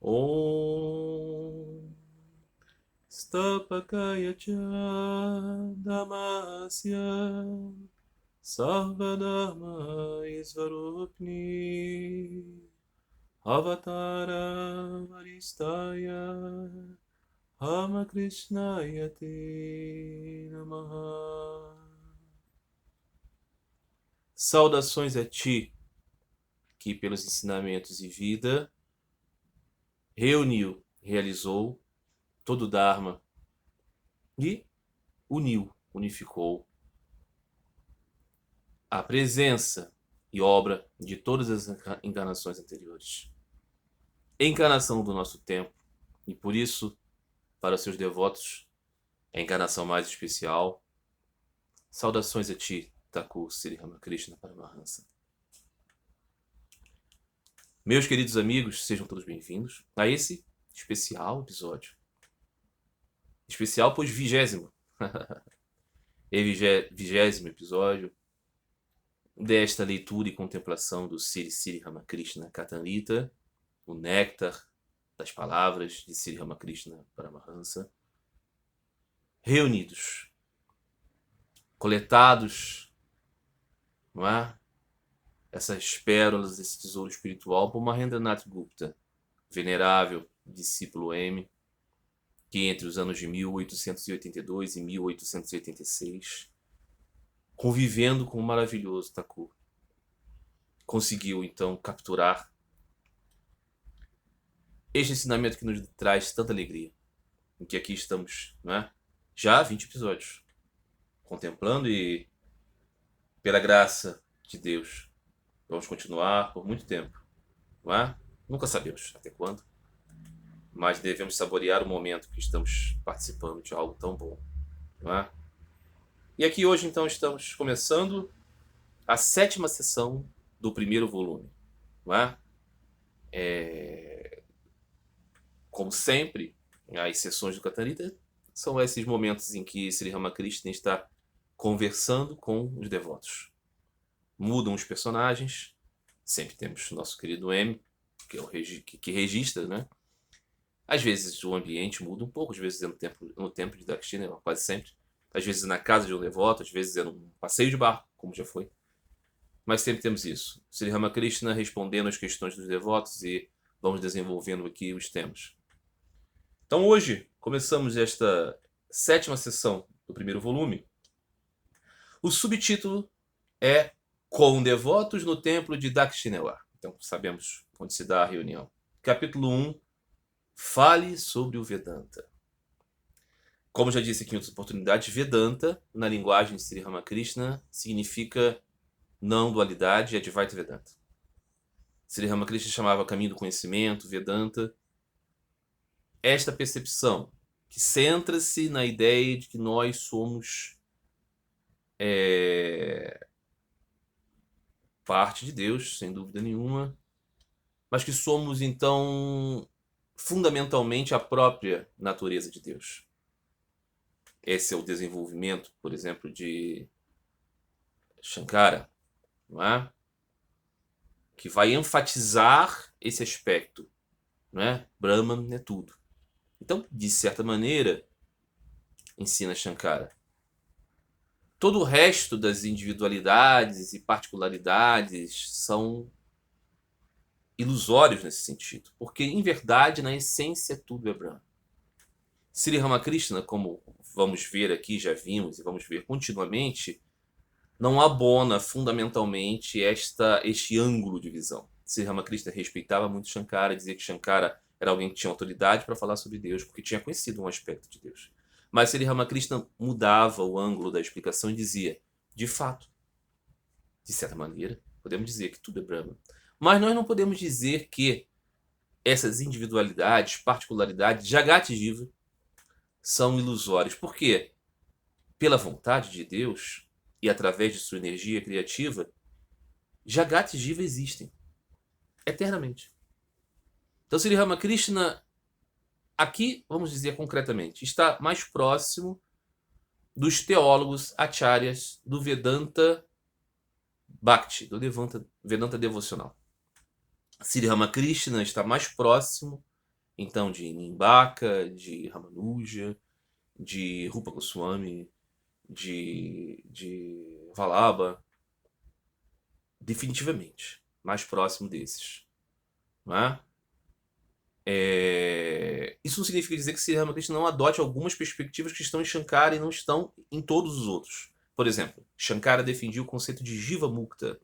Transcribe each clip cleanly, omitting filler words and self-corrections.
Om Stapakaya cha Damasya Sarvadharma Isvarupni Avatara Varistaya Ramakrishna Te Namaha. Saudações a ti, que pelos ensinamentos e vida reuniu, realizou todo o Dharma e unificou a presença e obra de todas as encarnações anteriores. Encarnação do nosso tempo, e por isso, para os seus devotos, é a encarnação mais especial. Saudações a ti, Thakur Sri Ramakrishna Paramahansa. Meus queridos amigos, sejam todos bem-vindos a esse especial episódio. Especial, pois 20º. É 20º episódio desta leitura e contemplação do Sri Sri Ramakrishna Kathamrita, o néctar das palavras de Sri Ramakrishna Paramahansa, reunidos, coletados, não é? Essas pérolas, esse tesouro espiritual por Mahendranath Gupta, venerável discípulo M, que entre os anos de 1882 e 1886, convivendo com o maravilhoso Thakur, conseguiu então capturar este ensinamento que nos traz tanta alegria, em que aqui estamos, não é? Já há 20 episódios, contemplando, e pela graça de Deus vamos continuar por muito tempo, não é? Nunca sabemos até quando, mas devemos saborear o momento que estamos participando de algo tão bom, não é? E aqui hoje então estamos começando a 7ª sessão do primeiro volume, não é? Como sempre, as sessões do Kathamrita são esses momentos em que Sri Ramakrishna está conversando com os devotos. Mudam os personagens, sempre temos nosso querido M, que é o que registra, né? Às vezes o ambiente muda um pouco, às vezes é no templo de Dakshina, quase sempre. Às vezes é na casa de um devoto, às vezes é num passeio de barco, como já foi. Mas sempre temos isso. Sri Ramakrishna respondendo às questões dos devotos e vamos desenvolvendo aqui os temas. Então hoje começamos esta 7ª sessão do primeiro volume. O subtítulo é Com Devotos no Templo de Dakshinawar. Então sabemos onde se dá a reunião. Capítulo 1. Fale sobre o Vedanta. Como já disse aqui em outras oportunidades, Vedanta, na linguagem de Sri Ramakrishna, significa não dualidade, é Advaita Vedanta. Sri Ramakrishna chamava caminho do conhecimento, Vedanta, esta percepção que centra-se na ideia de que nós somos parte de Deus, sem dúvida nenhuma, mas que somos então fundamentalmente a própria natureza de Deus. Esse é o desenvolvimento, por exemplo, de Shankara, não é? Que vai enfatizar esse aspecto, não é? Brahman é tudo. Então, de certa maneira, ensina Shankara, todo o resto das individualidades e particularidades são ilusórios nesse sentido, porque em verdade, na essência, tudo é Brahman. Sri Ramakrishna, como vamos ver aqui, já vimos e vamos ver continuamente, não abona fundamentalmente este ângulo de visão. Sri Ramakrishna respeitava muito Shankara, dizia que Shankara era alguém que tinha autoridade para falar sobre Deus, porque tinha conhecido um aspecto de Deus. Mas Sri Ramakrishna mudava o ângulo da explicação e dizia, de fato, de certa maneira, podemos dizer que tudo é Brahman. Mas nós não podemos dizer que essas individualidades, particularidades, Jagat Jiva, são ilusórias. Por quê? Pela vontade de Deus e através de sua energia criativa, Jagat Jiva existem eternamente. Então, Sri Ramakrishna, aqui, vamos dizer concretamente, está mais próximo dos teólogos acharyas do Vedanta Bhakti, do Vedanta devocional. Sri Ramakrishna está mais próximo então de Nimbarka, de Ramanuja, de Rupa Goswami, de Vallabha, definitivamente mais próximo desses, não é? Isso não significa dizer que Sri Ramakrishna não adote algumas perspectivas que estão em Shankara e não estão em todos os outros. Por exemplo, Shankara defendia o conceito de Jiva Mukta.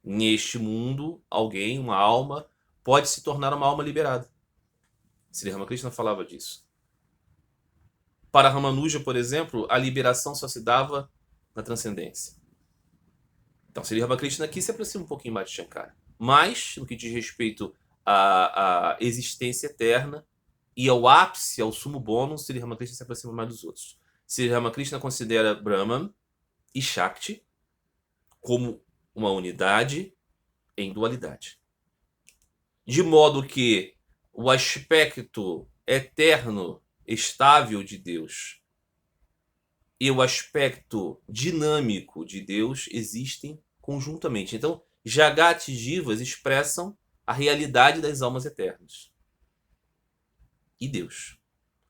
Neste mundo, alguém, uma alma, pode se tornar uma alma liberada. Sri Ramakrishna falava disso. Para Ramanuja, por exemplo, a liberação só se dava na transcendência. Então, Sri Ramakrishna aqui se aproxima um pouquinho mais de Shankara. Mas, no que diz respeito à existência eterna e ao ápice, ao sumo bônus, Sri Ramakrishna se aproxima mais dos outros. Sri Ramakrishna considera Brahman e Shakti como uma unidade em dualidade. De modo que o aspecto eterno, estável de Deus e o aspecto dinâmico de Deus existem conjuntamente. Então, Jagat e Jivas expressam a realidade das almas eternas. E Deus.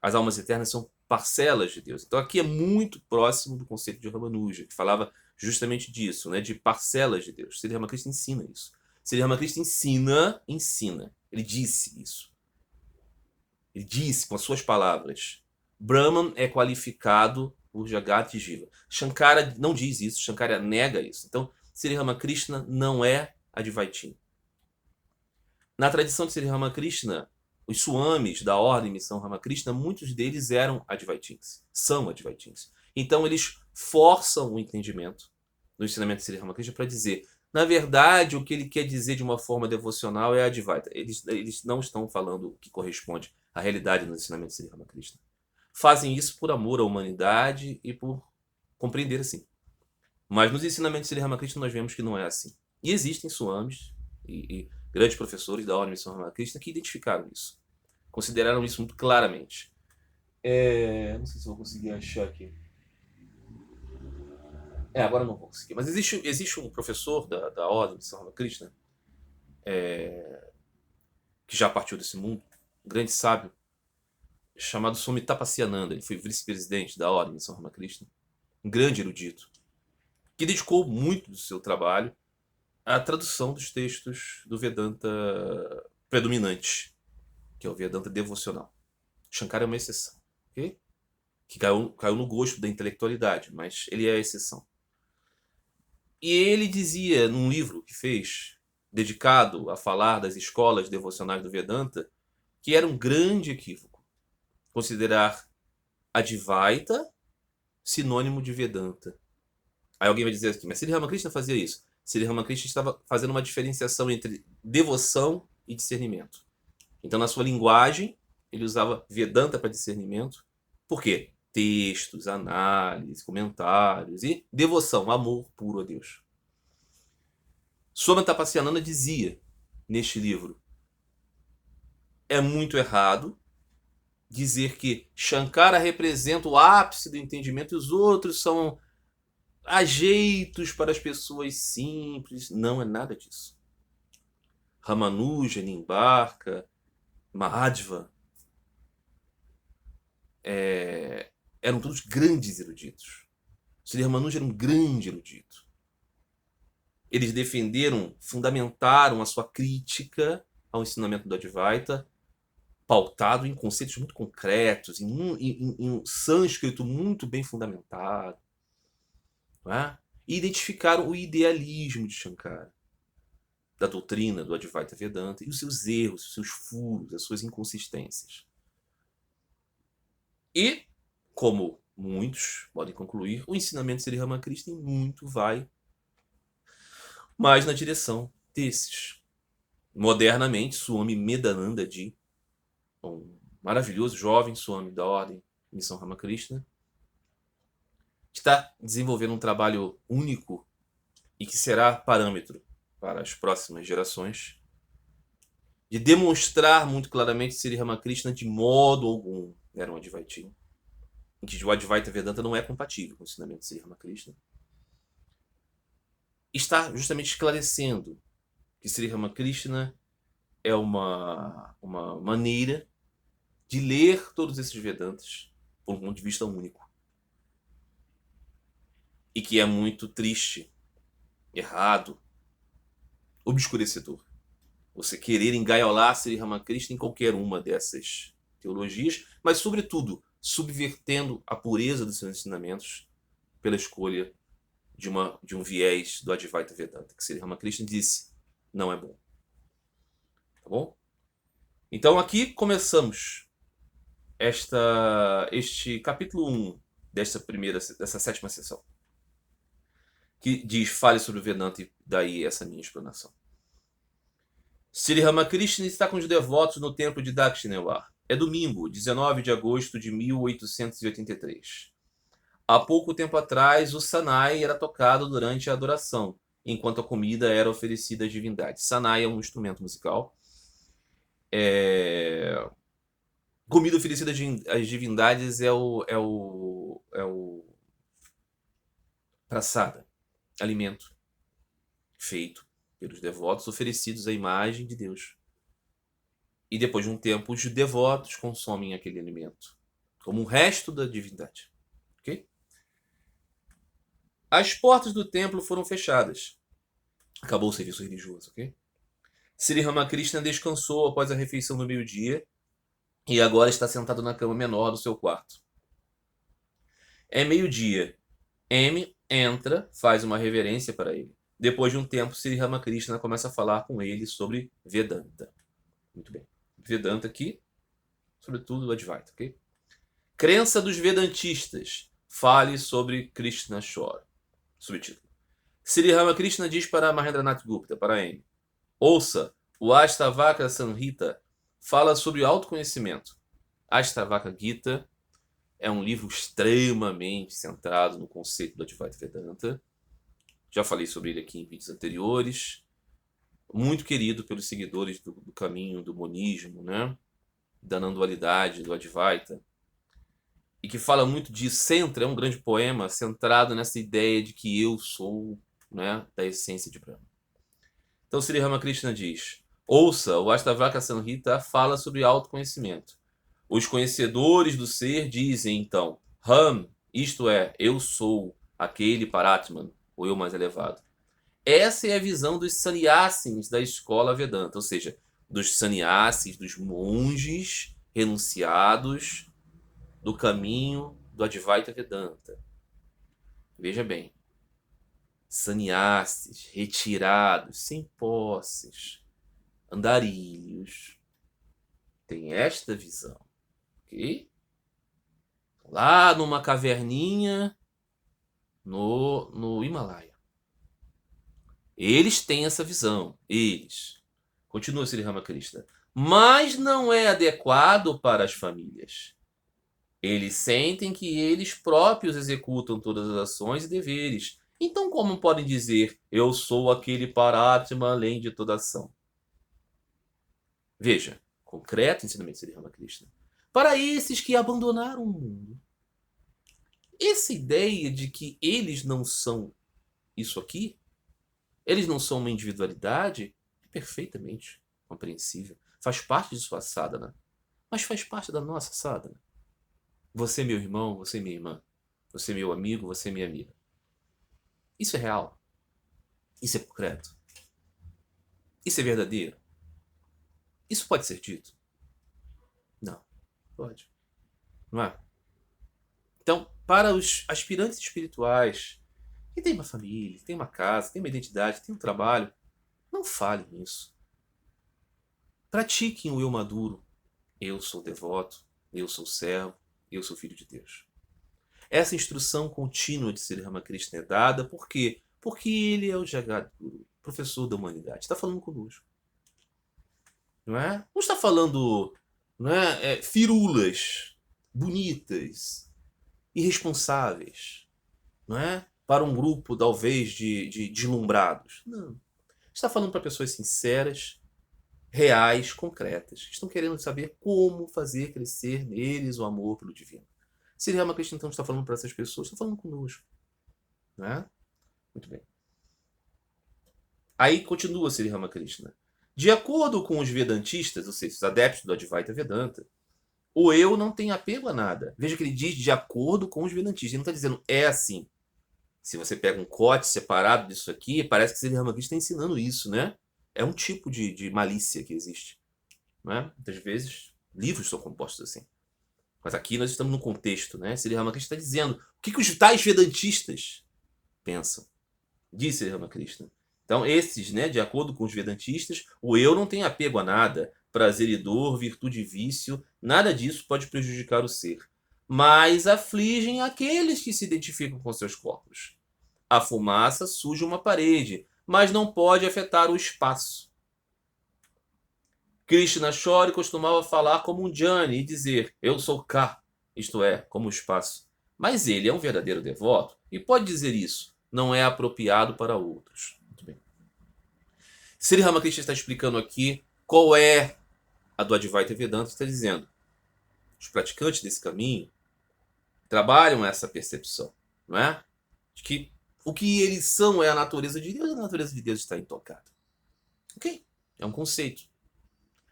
As almas eternas são parcelas de Deus. Então, aqui é muito próximo do conceito de Ramanuja, que falava justamente disso, né, de parcelas de Deus. Sri Ramakrishna ensina isso. Sri Ramakrishna ensina. Ele disse isso. Ele disse com as suas palavras. Brahman é qualificado por Jagat e Jiva. Shankara não diz isso, Shankara nega isso. Então, Sri Ramakrishna não é Advaitin. Na tradição de Sri Ramakrishna, os swamis da ordem Missão Ramakrishna, muitos deles eram Advaitins, são Advaitins. Então, eles forçam o entendimento do ensinamento de Sri Ramakrishna para dizer, na verdade, o que ele quer dizer de uma forma devocional é Advaita. Eles não estão falando o que corresponde à realidade no ensinamento de Sri Ramakrishna. Fazem isso por amor à humanidade e por compreender assim. Mas nos ensinamentos de Sri Ramakrishna nós vemos que não é assim. E existem swamis e grandes professores da ordem Missão Ramakrishna que identificaram isso. Consideraram isso muito claramente. Não sei se eu vou conseguir achar aqui. Agora não vou conseguir. Mas existe um professor da ordem Missão Ramakrishna que já partiu desse mundo, um grande sábio, chamado Swami Tapasyananda. Ele foi vice-presidente da ordem Missão Ramakrishna. Um grande erudito, que dedicou muito do seu trabalho à tradução dos textos do Vedanta predominante, que é o Vedanta devocional. Shankara é uma exceção, ok? Que caiu no gosto da intelectualidade, mas ele é a exceção. E ele dizia, num livro que fez, dedicado a falar das escolas devocionais do Vedanta, que era um grande equívoco considerar Advaita sinônimo de Vedanta. Aí alguém vai dizer assim, mas Sri Ramakrishna fazia isso. Sri Ramakrishna estava fazendo uma diferenciação entre devoção e discernimento. Então, na sua linguagem, ele usava Vedanta para discernimento. Por quê? Textos, análise, comentários e devoção, amor puro a Deus. Swami Tapasyananda dizia neste livro: é muito errado dizer que Shankara representa o ápice do entendimento e os outros são ajeitos para as pessoas simples. Não é nada disso. Ramanuja, Nimbarka, Mahadva eram todos grandes eruditos. Sri Ramanuja era um grande erudito. Eles defenderam, fundamentaram a sua crítica ao ensinamento do Advaita, pautado em conceitos muito concretos, em um sânscrito muito bem fundamentado. Não é? E identificaram o idealismo de Shankara, da doutrina do Advaita Vedanta, e os seus erros, os seus furos, as suas inconsistências. E, como muitos podem concluir, o ensinamento de Sri Ramakrishna muito vai mais na direção desses. Modernamente, Swami Medhananda-ji, um maravilhoso jovem Swami da ordem Missão Ramakrishna, está desenvolvendo um trabalho único e que será parâmetro para as próximas gerações, de demonstrar muito claramente Sri Ramakrishna de modo algum era um Advaitin, em que o Advaita Vedanta não é compatível com o ensinamento de Sri Ramakrishna. Está justamente esclarecendo que Sri Ramakrishna é uma maneira de ler todos esses Vedantas por um ponto de vista único. E que é muito triste, errado, obscurecedor. Você querer engaiolar Sri Ramakrishna em qualquer uma dessas teologias, mas, sobretudo, subvertendo a pureza dos seus ensinamentos pela escolha de um viés do Advaita Vedanta, que Sri Ramakrishna disse, não é bom. Tá bom? Então aqui começamos este capítulo 1 dessa sétima sessão, que diz, fale sobre o Vedanta, e daí essa minha explanação. Sri Ramakrishna está com os devotos no templo de Dakshinawar. É domingo, 19 de agosto de 1883. Há pouco tempo atrás, o Sanai era tocado durante a adoração, enquanto a comida era oferecida às divindades. Sanai é um instrumento musical. Comida oferecida às divindades é o prasada, alimento feito pelos devotos oferecidos à imagem de Deus. E depois de um tempo, os devotos consomem aquele alimento como um resto da divindade. Ok? As portas do templo foram fechadas. Acabou o serviço religioso, ok? Sri Ramakrishna descansou após a refeição do meio-dia e agora está sentado na cama menor do seu quarto. É meio-dia. M entra, faz uma reverência para ele. Depois de um tempo, Sri Ramakrishna começa a falar com ele sobre Vedanta. Muito bem. Vedanta aqui, sobretudo o Advaita, ok? Crença dos Vedantistas. Fale sobre Krishna Shora. Subtítulo. Sri Ramakrishna diz para Mahendranath Gupta, para M. Ouça, o Ashtavakra Samhita fala sobre autoconhecimento. Ashtavakra Gita é um livro extremamente centrado no conceito do Advaita Vedanta. Já falei sobre ele aqui em vídeos anteriores. Muito querido pelos seguidores do caminho do monismo, né? Da não dualidade, do Advaita. E que fala muito disso. É um grande poema centrado nessa ideia de que eu sou, né, da essência de Brahma. Então Sri Ramakrishna diz, ouça, o Ashtavakra Samhita fala sobre autoconhecimento. Os conhecedores do ser dizem, então, Ram, isto é, eu sou aquele Paratman, o eu mais elevado. Essa é a visão dos sannyasis da escola Vedanta, ou seja, dos sannyasis, dos monges renunciados do caminho do Advaita Vedanta. Veja bem, sannyasis, retirados, sem posses, andarilhos, tem esta visão, ok? Lá numa caverninha no Himalaia. Eles têm essa visão, eles. Continua Sri Ramakrishna. Mas não é adequado para as famílias. Eles sentem que eles próprios executam todas as ações e deveres. Então como podem dizer, eu sou aquele Paratma além de toda ação? Veja, concreto ensinamento de Sri Ramakrishna. Para esses que abandonaram o mundo, essa ideia de que eles não são isso aqui, eles não são uma individualidade, é perfeitamente compreensível. Faz parte de sua sadhana, mas faz parte da nossa sadhana. Você, meu irmão, você, minha irmã. Você, meu amigo, você, minha amiga. Isso é real. Isso é concreto. Isso é verdadeiro. Isso pode ser dito? Não, pode. Não é? Então, para os aspirantes espirituais, que tem uma família, tem uma casa, tem uma identidade, tem um trabalho, não falem nisso. Pratiquem o eu maduro. Eu sou devoto, eu sou servo, eu sou filho de Deus. Essa instrução contínua de Sri Ramakrishna é dada por quê? Porque ele é o Jagadguru, professor da humanidade. Está falando conosco. Não é? Não está falando, não é, firulas bonitas, irresponsáveis, não é? Para um grupo, talvez, de deslumbrados. Não. Está falando para pessoas sinceras, reais, concretas, que estão querendo saber como fazer crescer neles o amor pelo divino. Sri Ramakrishna então está falando para essas pessoas, está falando conosco. Não é? Muito bem. Aí continua Sri Ramakrishna. De acordo com os Vedantistas, ou seja, os adeptos do Advaita Vedanta, O eu não tem apego a nada. Veja que ele diz de acordo com os Vedantistas. Ele não está dizendo é assim. Se você pega um corte separado disso aqui, parece que Sri Ramakrishna está ensinando isso, né? É um tipo de malícia que existe. Né? Muitas vezes, livros são compostos assim. Mas aqui nós estamos no contexto, né? Sri Ramakrishna está dizendo o que os tais Vedantistas pensam. Diz Sri Ramakrishna. Então, esses, né, de acordo com os Vedantistas, o eu não tem apego a nada. Prazer e dor, virtude e vício, nada disso pode prejudicar o ser. Mas afligem aqueles que se identificam com seus corpos. A fumaça suja uma parede, mas não pode afetar o espaço. Krishna Chori costumava falar como um jnani e dizer, eu sou Ka, isto é, como o espaço. Mas ele é um verdadeiro devoto e pode dizer isso, não é apropriado para outros. Muito bem. Sri Ramakrishna está explicando aqui qual é a do Advaita Vedanta, está dizendo, os praticantes desse caminho trabalham essa percepção, não é? De que o que eles são é a natureza de Deus e a natureza de Deus está intocada. Ok? É um conceito.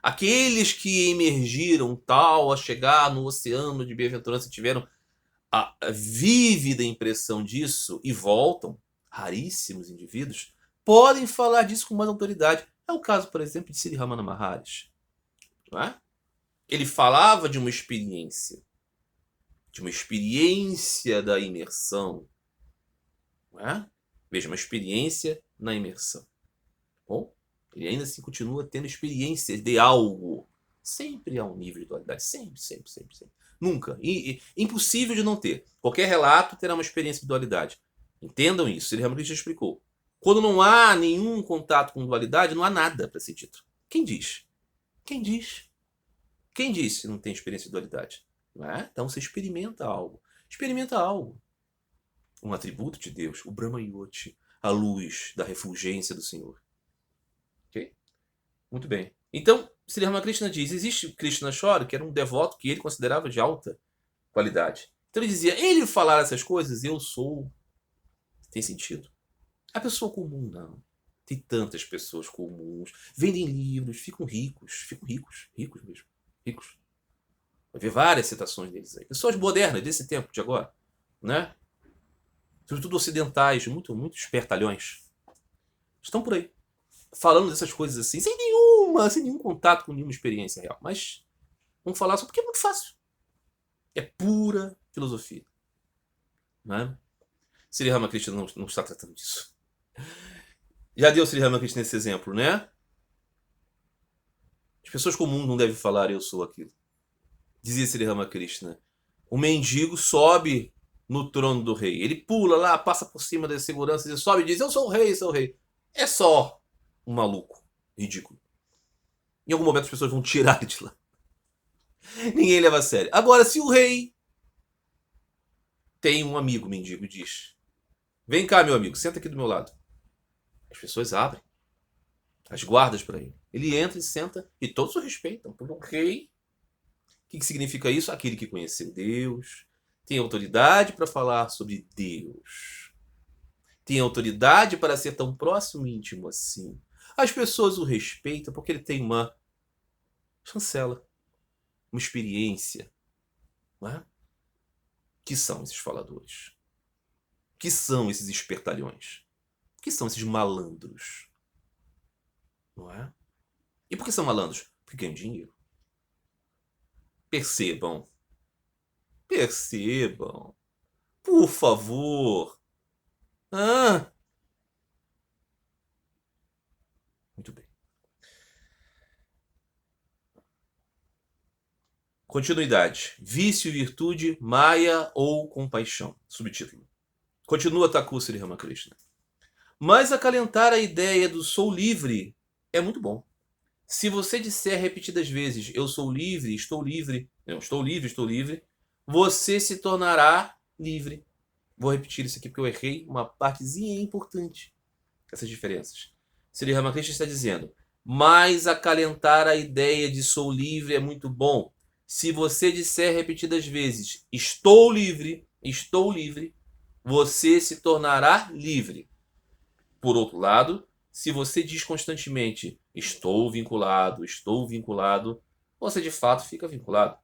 Aqueles que emergiram tal a chegar no oceano de bem-aventurança tiveram a vívida impressão disso e voltam, raríssimos indivíduos, podem falar disso com mais autoridade. É o caso, por exemplo, de Sri Ramana Maharaj. Não é? Ele falava de uma experiência da imersão. Não é? Veja, uma experiência na imersão. Bom, ele ainda assim continua tendo experiências de algo. Sempre há um nível de dualidade. Sempre, sempre, sempre, sempre. Nunca. Impossível de não ter. Qualquer relato terá uma experiência de dualidade. Entendam isso. Ele realmente já explicou. Quando não há nenhum contato com dualidade, não há nada para ser dito. Quem diz? Quem diz? Quem diz se não tem experiência de dualidade? Não é? Então você experimenta algo. Experimenta algo. Um atributo de Deus, o Brahma Yoti, a luz da refulgência do Senhor. Ok? Muito bem. Então, Sri Ramakrishna diz, existe Krishna Chori, que era um devoto que ele considerava de alta qualidade. Então ele dizia, ele falar essas coisas, eu sou... Tem sentido? A pessoa comum, não. Tem tantas pessoas comuns, vendem livros, ficam ricos mesmo, ricos. Vai ver várias citações deles aí. Pessoas modernas desse tempo de agora, né? Sobretudo ocidentais, muito espertalhões. Estão por aí, falando dessas coisas assim, sem nenhum contato com nenhuma experiência real. Mas vamos falar só porque é muito fácil. É pura filosofia. Né? Sri Ramakrishna não está tratando disso. Já deu Sri Ramakrishna nesse exemplo, né? As pessoas comuns não devem falar eu sou aquilo. Dizia Sri Ramakrishna. O mendigo sobe no trono do rei. Ele pula lá, passa por cima das seguranças e sobe e diz, eu sou o rei, sou o rei. É só um maluco. Ridículo. Em algum momento as pessoas vão tirar ele de lá. Ninguém leva a sério. Agora, se o rei tem um amigo mendigo e diz, vem cá, meu amigo, senta aqui do meu lado. As pessoas abrem as guardas para ele. Ele entra e senta e todos o respeitam. Porque o rei, o que significa isso? Aquele que conheceu Deus, tem autoridade para falar sobre Deus. Tem autoridade para ser tão próximo e íntimo assim. As pessoas o respeitam porque ele tem uma chancela, uma experiência. Não é? Que são esses faladores? Que são esses espertalhões? Que são esses malandros? Não é? E por que são malandros? Porque ganham dinheiro. Percebam. Percebam. Por favor. Ah. Muito bem. Continuidade. Vício, virtude, Maya ou compaixão. Subtítulo. Continua Thakur Sri Ramakrishna. Mas acalentar a ideia do sou livre é muito bom. Se você disser repetidas vezes eu sou livre, estou livre, não, estou livre, você se tornará livre. Vou repetir isso aqui porque eu errei uma partezinha importante. Essas diferenças. Sri Ramakrishna está dizendo, mas acalentar a ideia de sou livre é muito bom. Se você disser repetidas vezes estou livre, você se tornará livre. Por outro lado, se você diz constantemente estou vinculado, você de fato fica vinculado.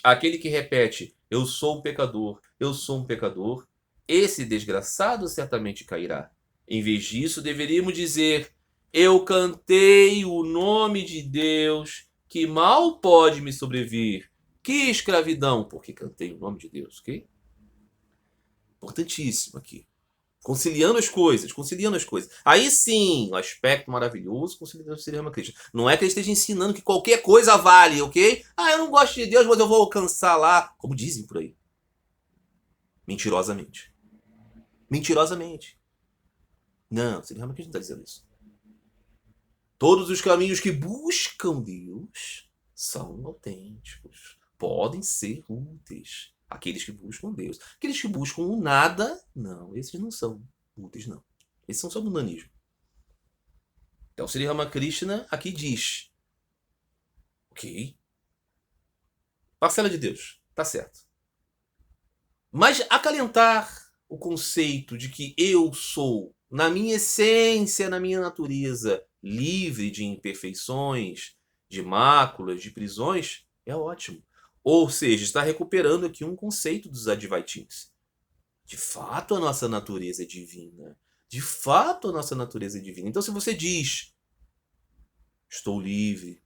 Aquele que repete, eu sou um pecador, esse desgraçado certamente cairá. Em vez disso, deveríamos dizer, eu cantei o nome de Deus, que mal pode me sobrevir. Que escravidão, porque cantei o nome de Deus, ok? Importantíssimo aqui. Conciliando as coisas, conciliando as coisas. Aí sim, o aspecto maravilhoso conciliando o Sri Ramakrishna. Não é que ele esteja ensinando que qualquer coisa vale, ok? Ah, eu não gosto de Deus, mas eu vou alcançar lá. Como dizem por aí. Mentirosamente. Mentirosamente. Não, o Sri Ramakrishna não está dizendo isso. Todos os caminhos que buscam Deus são autênticos. Podem ser úteis. Aqueles que buscam Deus. Aqueles que buscam o nada, não, esses não são úteis, não. Esses são só mundanismo. Então, Sri Ramakrishna aqui diz, ok, parcela de Deus, tá certo. Mas acalentar o conceito de que eu sou, na minha essência, na minha natureza, livre de imperfeições, de máculas, de prisões, é ótimo. Ou seja, está recuperando aqui um conceito dos Advaitins. De fato, a nossa natureza é divina. De fato, a nossa natureza é divina. Então, se você diz, estou livre,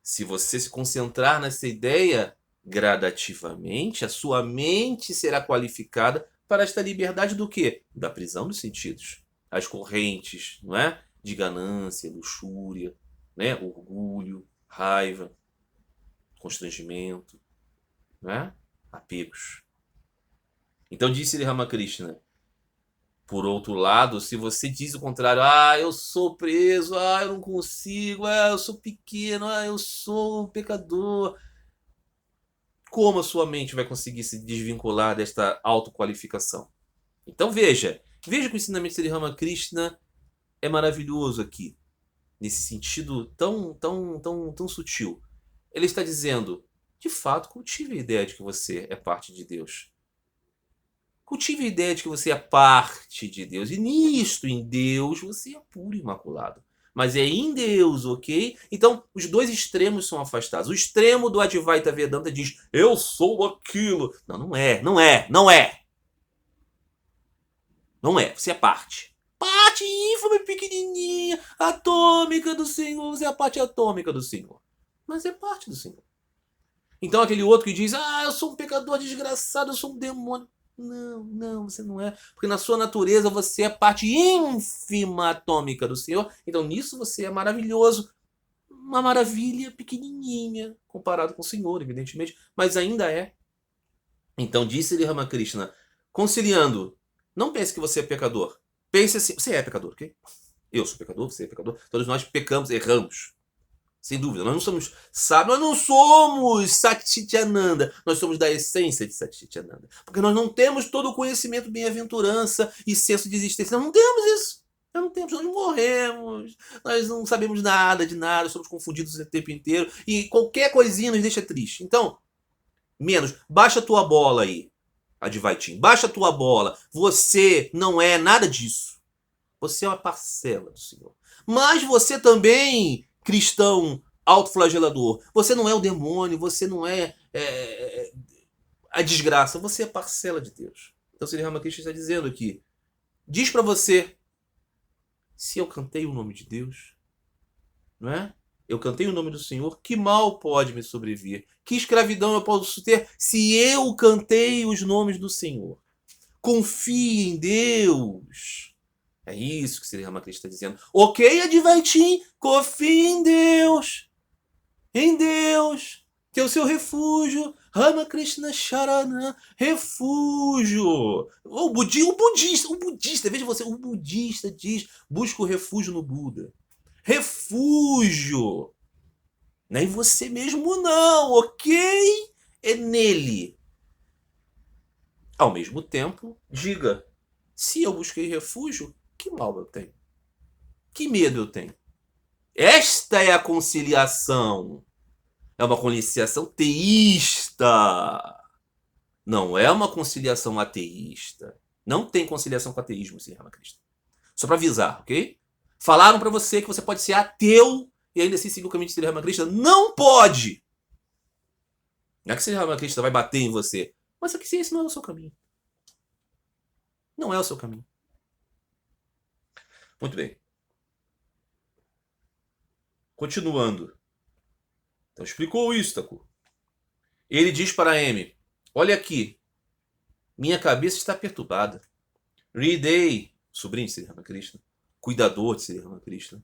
se você se concentrar nessa ideia, gradativamente, a sua mente será qualificada para esta liberdade do quê? Da prisão dos sentidos. As correntes, não é? De ganância, luxúria, né? Orgulho, raiva, constrangimento, não é? Apegos. Então disse ele Ramakrishna, por outro lado, se você diz o contrário, eu sou preso, eu não consigo, eu sou pequeno, eu sou um pecador, como a sua mente vai conseguir se desvincular desta autoqualificação? Então veja que o ensinamento de Ramakrishna é maravilhoso aqui, nesse sentido tão sutil. Ele está dizendo, de fato, cultive a ideia de que você é parte de Deus. Cultive a ideia de que você é parte de Deus. E nisto, em Deus, você é puro e imaculado. Mas é em Deus, ok? Então, os dois extremos são afastados. O extremo do Advaita Vedanta diz, eu sou aquilo. Não, não é, não é, não é. Não é, você é parte. Parte ínfima, pequenininha, atômica do Senhor. Você é a parte atômica do Senhor. Mas é parte do Senhor. Então, aquele outro que diz, eu sou um pecador desgraçado, eu sou um demônio. Não, você não é. Porque na sua natureza você é parte ínfima atômica do Senhor. Então nisso você é maravilhoso. Uma maravilha pequenininha comparado com o Senhor, evidentemente. Mas ainda é. Então disse-lhe Ramakrishna, conciliando. Não pense que você é pecador. Pense assim, você é pecador, ok? Eu sou pecador, você é pecador. Todos nós pecamos, erramos. Sem dúvida, nós não somos sábios, nós não somos Satchitananda, nós somos da essência de Satchitananda. Porque nós não temos todo o conhecimento, bem-aventurança e senso de existência. Nós não temos isso. Nós não temos, nós morremos, nós não sabemos nada de nada, somos confundidos o tempo inteiro e qualquer coisinha nos deixa triste. Então, menos, baixa a tua bola aí, Advaitin, baixa a tua bola. Você não é nada disso. Você é uma parcela do Senhor. Mas você também, cristão autoflagelador, você não é o demônio, você não é, a desgraça, você é parcela de Deus. Então, Sri Ramakrishna está dizendo aqui, diz para você, se eu cantei o nome de Deus, não é? Eu cantei o nome do Senhor, que mal pode me sobrevir? Que escravidão eu posso ter se eu cantei os nomes do Senhor? Confie em Deus. É isso que Sri Ramakrishna está dizendo. Ok, Advaitin, confie em Deus. Em Deus, que é o seu refúgio. Ramakrishna Sharana, refúgio. O budista, veja você, o budista diz, busca o refúgio no Buda. Refúgio. Não é em você mesmo não, ok? É nele. Ao mesmo tempo, diga, se eu busquei refúgio, que mal eu tenho? Que medo eu tenho? Esta é a conciliação. É uma conciliação teísta. Não é uma conciliação ateísta. Não tem conciliação com ateísmo, Sri Ramakrishna. Só para avisar, ok? Falaram para você que você pode ser ateu e ainda assim seguir o caminho de Sri Ramakrishna. Não pode! Não é que Sri Ramakrishna vai bater em você, mas é que esse não é o seu caminho. Não é o seu caminho. Muito bem. Continuando. Então explicou o Ístaco. Ele diz para M: olha aqui, minha cabeça está perturbada. Hriday, sobrinho de Sri Ramakrishna, cuidador de Sri Ramakrishna.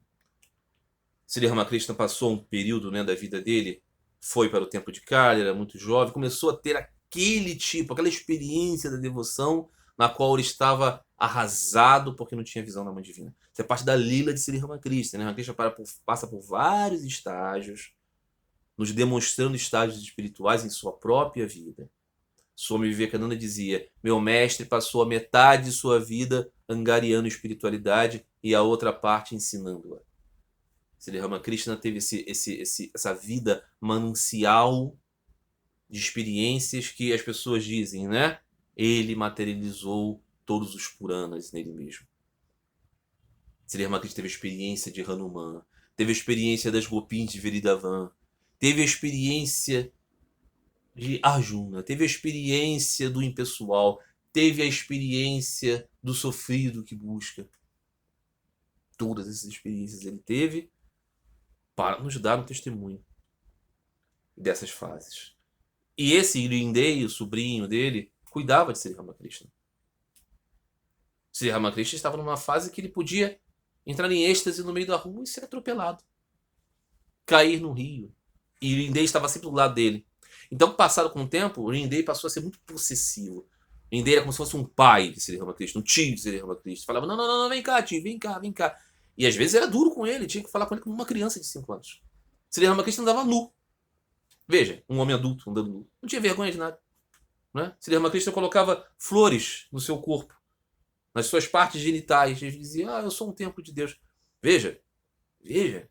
Sri Ramakrishna passou um período, né, da vida dele, foi para o templo de Kali, era muito jovem, começou a ter aquele tipo, aquela experiência da devoção na qual ele estava arrasado porque não tinha visão da mãe divina. Isso é parte da lila de Sri Ramakrishna. Né? Ramakrishna passa por vários estágios, nos demonstrando estágios espirituais em sua própria vida. Swami Vivekananda dizia: meu mestre passou a metade de sua vida angariando espiritualidade e a outra parte ensinando-a. Sri Ramakrishna teve essa vida manancial de experiências que as pessoas dizem, né? Ele materializou todos os Puranas nele mesmo. Sri Ramakrishna teve a experiência de Hanuman, teve a experiência das Gopins de Vrindavan, teve a experiência de Arjuna, teve a experiência do impessoal, teve a experiência do sofrido que busca. Todas essas experiências ele teve para nos dar um testemunho dessas fases. E esse Hriday, o sobrinho dele, cuidava de Sri Ramakrishna. Sri Ramakrishna estava numa fase que ele podia entrar em êxtase no meio da rua e ser atropelado. Cair no rio. E Hriday estava sempre do lado dele. Então, passado com o tempo, o Hriday passou a ser muito possessivo. Hriday era como se fosse um pai de Sri Ramakrishna, um tio de Sri Ramakrishna. Falava: não, não, não, vem cá, tio, vem cá, vem cá. E às vezes era duro com ele, tinha que falar com ele como uma criança de 5 anos. Sri Ramakrishna andava nu. Veja, um homem adulto andando nu. Não tinha vergonha de nada. Né? Sri Ramakrishna colocava flores no seu corpo, nas suas partes genitais. Ele dizia: eu sou um templo de Deus. Veja, veja.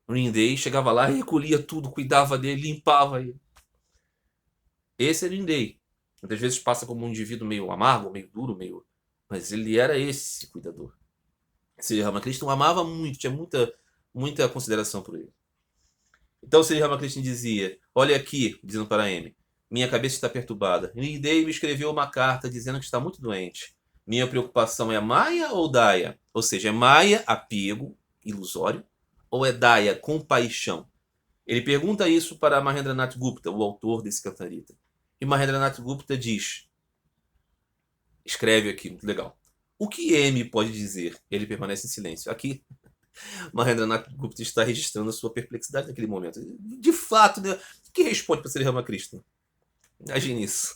O Hriday chegava lá e recolhia tudo, cuidava dele, limpava ele. Esse é o Hriday. Muitas vezes passa como um indivíduo meio amargo, meio duro, meio... mas ele era esse cuidador. Sri Ramakrishna o amava muito, tinha muita consideração por ele. Então Sri Ramakrishna dizia: olha aqui, dizendo para M, minha cabeça está perturbada. Hriday me escreveu uma carta dizendo que está muito doente. Minha preocupação é Maya ou Daya? Ou seja, é Maya, apego ilusório, ou é Daya, compaixão? Ele pergunta isso para Mahendranath Gupta, o autor desse Cantarita. E Mahendranath Gupta diz, escreve aqui, muito legal: o que M pode dizer? Ele permanece em silêncio. Aqui, Mahendranath Gupta está registrando a sua perplexidade naquele momento. De fato, né? O que responde para Sri Ramakrishna? Imagine isso.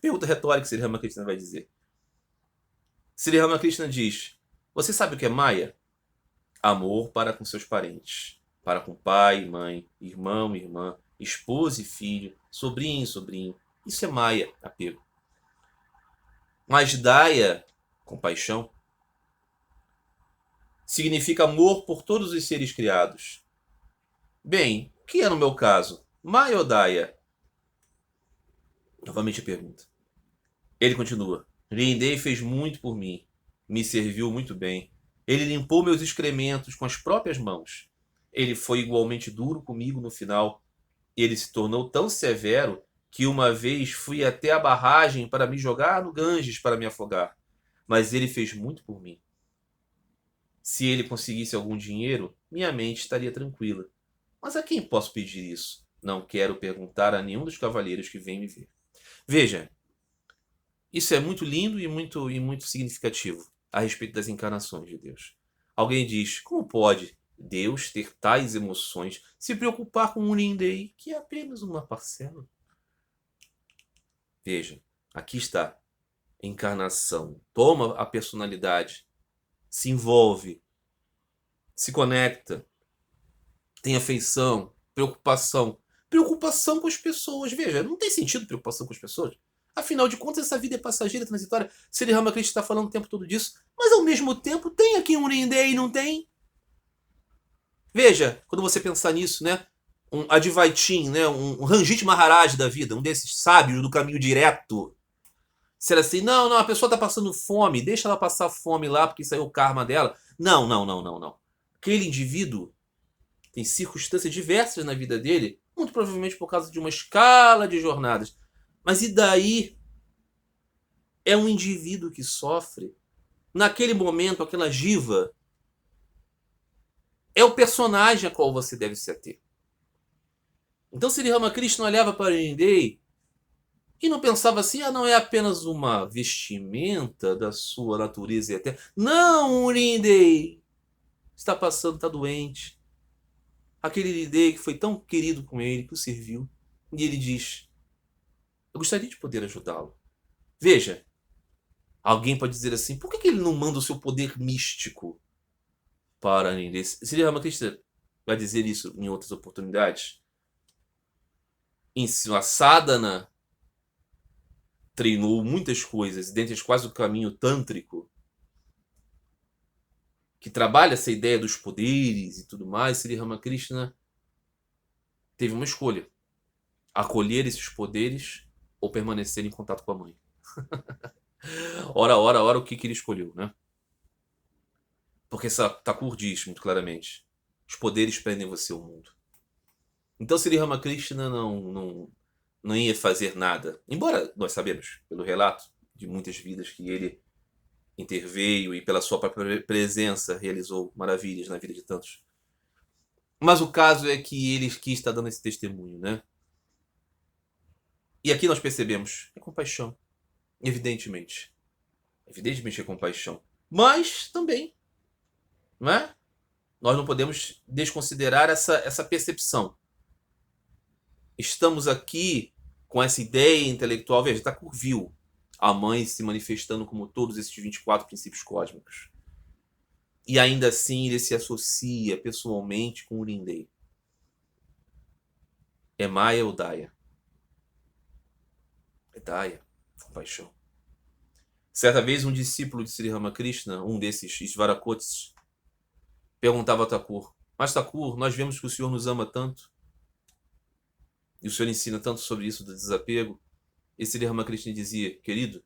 Pergunta retórica que Sri Ramakrishna vai dizer. Sri Ramakrishna diz: você sabe o que é Maya? Amor para com seus parentes, para com pai e mãe, irmão e irmã, esposa e filho, sobrinho e sobrinho. Isso é Maya, apego. Mas Daya, compaixão, significa amor por todos os seres criados. Bem, o que é no meu caso? Maya ou Daya? Novamente a pergunta. Ele continua: Hriday fez muito por mim, me serviu muito bem. Ele limpou meus excrementos com as próprias mãos. Ele foi igualmente duro comigo no final. Ele se tornou tão severo que uma vez fui até a barragem para me jogar no Ganges para me afogar. Mas ele fez muito por mim. Se ele conseguisse algum dinheiro, minha mente estaria tranquila. Mas a quem posso pedir isso? Não quero perguntar a nenhum dos cavalheiros que vem me ver. Veja, isso é muito lindo e muito significativo a respeito das encarnações de Deus. Alguém diz: como pode Deus ter tais emoções, se preocupar com um Hriday, que é apenas uma parcela? Veja, aqui está. Encarnação. Toma a personalidade, se envolve, se conecta, tem afeição, preocupação. Preocupação com as pessoas. Veja, não tem sentido preocupação com as pessoas. Afinal de contas, essa vida é passageira, transitória. Sri Ramakrishna está falando o tempo todo disso. Mas ao mesmo tempo, tem aqui um Hriday e não tem? Veja, quando você pensar nisso, né? Um Advaitin, né? Um Ranjit Maharaj da vida, um desses sábios do caminho direto. Será assim: não, a pessoa está passando fome, deixa ela passar fome lá, porque isso aí é o karma dela. Não. Aquele indivíduo tem circunstâncias diversas na vida dele muito provavelmente por causa de uma escala de jornadas. Mas e daí? É um indivíduo que sofre. Naquele momento, aquela diva é o personagem a qual você deve se ater. Então, Sri Ramakrishna olhava para Nindei e não pensava assim, não é apenas uma vestimenta da sua natureza eterna. Não, Nindei está passando, está doente. Aquele Nindei que foi tão querido com ele, que o serviu. E ele diz, eu gostaria de poder ajudá-lo. Veja, alguém pode dizer assim, por que ele não manda o seu poder místico para Nindei? Sri Ramakrishna vai dizer isso em outras oportunidades. Em sua sadhana, treinou muitas coisas, dentre as quais o caminho tântrico, que trabalha essa ideia dos poderes e tudo mais. Sri Ramakrishna teve uma escolha: acolher esses poderes ou permanecer em contato com a mãe. Ora, o que ele escolheu, né? Porque Thakur diz muito claramente: os poderes prendem você ao mundo. Então Sri Ramakrishna não ia fazer nada. Embora nós sabemos, pelo relato de muitas vidas, que ele interveio e pela sua própria presença realizou maravilhas na vida de tantos. Mas o caso é que ele quis estar dando esse testemunho, né? E aqui nós percebemos, é compaixão. Evidentemente. Evidentemente é compaixão. Mas também, não é? Nós não podemos desconsiderar essa percepção. Estamos aqui com essa ideia intelectual. Veja, Thakur viu a mãe se manifestando como todos esses 24 princípios cósmicos. E ainda assim ele se associa pessoalmente com o Nindei. É Maya ou Daya? É Daya, compaixão. Certa vez um discípulo de Sri Ramakrishna, um desses Svarakotis, perguntava a Thakur: mas Thakur, nós vemos que o senhor nos ama tanto, e o senhor ensina tanto sobre isso do desapego. E Sri Ramakrishna dizia: querido,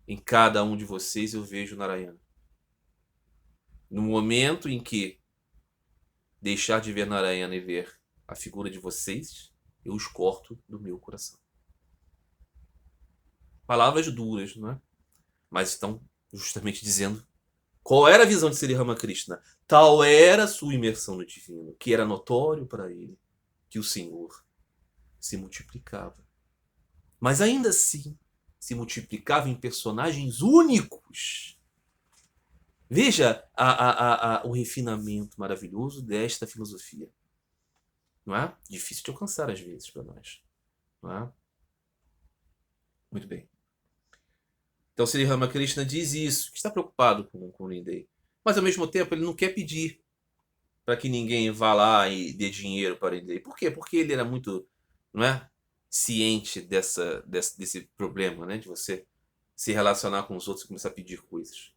em cada um de vocês eu vejo Narayana. No momento em que deixar de ver Narayana e ver a figura de vocês, eu os corto do meu coração. Palavras duras, não é? Mas estão justamente dizendo qual era a visão de Sri Ramakrishna. Tal era a sua imersão no divino, que era notório para ele que o Senhor se multiplicava. Mas ainda assim, se multiplicava em personagens únicos. Veja o refinamento maravilhoso desta filosofia. Não é? Difícil de alcançar às vezes para nós. Não é? Muito bem. Então Sri Ramakrishna diz isso, que está preocupado com o Nindei. Mas ao mesmo tempo ele não quer pedir para que ninguém vá lá e dê dinheiro para Nindei. Por quê? Porque ele era muito, não é, ciente desse problema, né, de você se relacionar com os outros e começar a pedir coisas.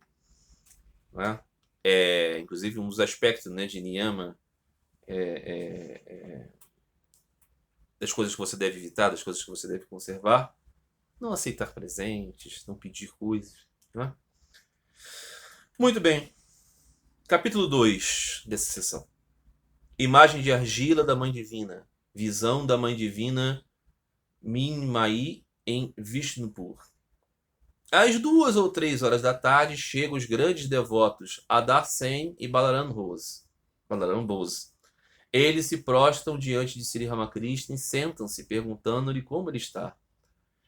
Não é? Inclusive um dos aspectos, né, de Niyama, das coisas que você deve evitar, das coisas que você deve conservar: não aceitar presentes, não pedir coisas. Não é? Muito bem. Capítulo 2 dessa sessão. Imagem de argila da Mãe Divina. Visão da Mãe Divina Minmayi em Vishnupur. Às 2 ou 3 horas da tarde chegam os grandes devotos Adar Sen e Balaram Bose. Eles se prostram diante de Sri Ramakrishna e sentam-se perguntando-lhe como ele está.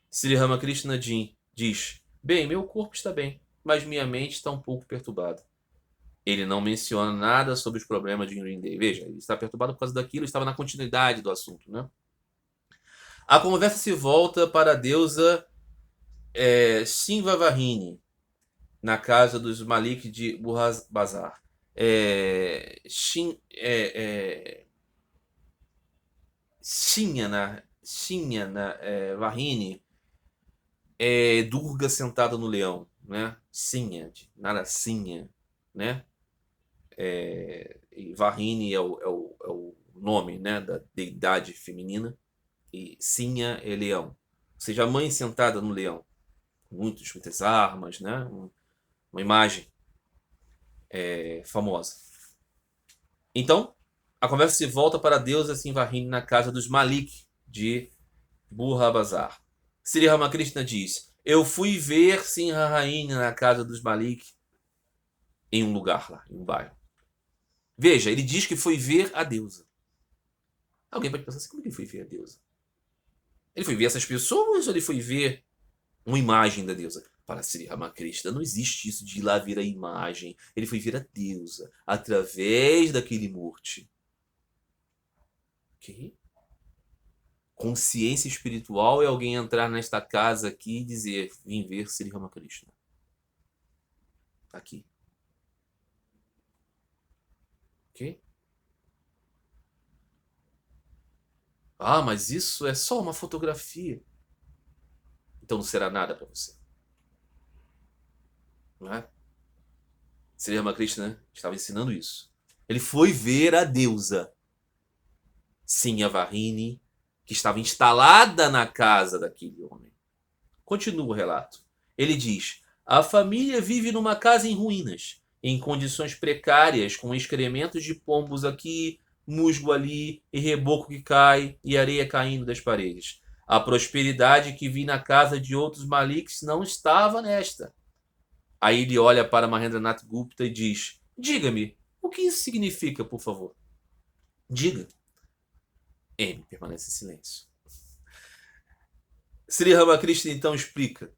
Sri Ramakrishna diz: bem, meu corpo está bem, mas minha mente está um pouco perturbada. Ele não menciona nada sobre os problemas de Nindei. Veja, ele está perturbado por causa daquilo, estava na continuidade do assunto, né? A conversa se volta para a deusa Shimvavahini, na casa dos Malik de Burhaz Bazar. Shinyana Vahini é Durga sentada no leão, né? Sinha, Narasimha, né? E Vahini é o nome, né, da deidade feminina, e Sinha é leão. Ou seja, a mãe sentada no leão, muitas armas, né? Uma imagem famosa. Então, A conversa se volta para a deusa Sinvarine na casa dos Malik de Burra-Bazar. Sri Ramakrishna diz: eu fui ver Sinvarine na casa dos Malik em um lugar lá, em um bairro. Veja, ele diz que foi ver a deusa. Alguém pode pensar assim, como ele foi ver a deusa? Ele foi ver essas pessoas ou ele foi ver uma imagem da deusa? Para Sri Ramakrishna, não existe isso de ir lá ver a imagem. Ele foi ver a deusa através daquele Murti. Ok? Consciência espiritual é alguém entrar nesta casa aqui e dizer: vim ver Sri Ramakrishna. Aqui. Ok? Ah, mas isso é só uma fotografia. Então não será nada para você. Não é? Sri Ramakrishna estava ensinando isso. Ele foi ver a deusa Sinvarine, que estava instalada na casa daquele homem. Continua o relato. Ele diz: a família vive numa casa em ruínas, em condições precárias, com excrementos de pombos aqui, musgo ali, e reboco que cai, e areia caindo das paredes. A prosperidade que vi na casa de outros Maliks não estava nesta. Aí ele olha para Mahendranath Gupta e diz: diga-me, o que isso significa, por favor? Diga. M permanece em silêncio. Sri Ramakrishna então explica: